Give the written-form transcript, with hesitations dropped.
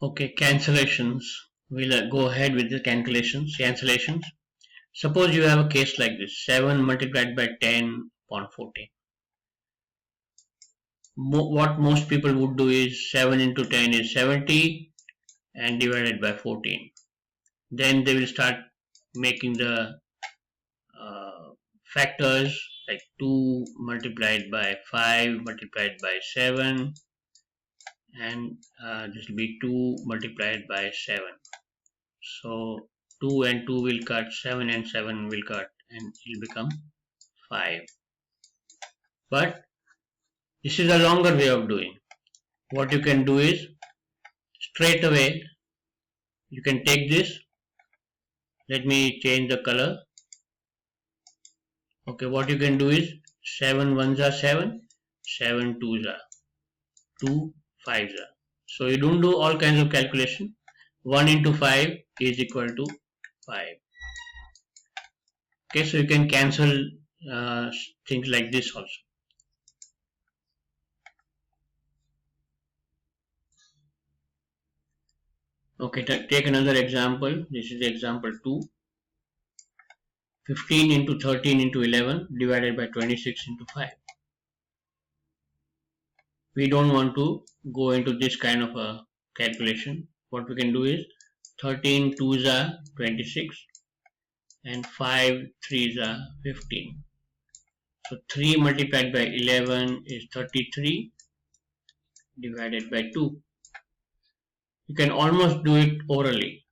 Okay, cancellations. We'll go ahead with the cancellations. Suppose you have a case like this: 7 multiplied by 10 upon 14. What most people would do is 7 into 10 is 70 and divided by 14. Then they will start making the factors like 2 multiplied by 5 multiplied by 7, and this will be 2 multiplied by 7. So 2 and 2 will cut, 7 and 7 will cut, and it will become 5. But this is a longer way of doing. What you can do is straight away you can take this. Let me change the color. Okay, what you can do is 7 ones are 7, 7 twos are 2 5s are. So you don't do all kinds of calculation. 1 into 5 is equal to 5. Okay, so you can cancel things like this also. Okay, take another example. This is example 2. 15 into 13 into 11 divided by 26 into 5. We don't want to go into this kind of a calculation. What we can do is 13 twos are 26 and 5 threes are 15. So 3 multiplied by 11 is 33 divided by 2. You can almost do it orally.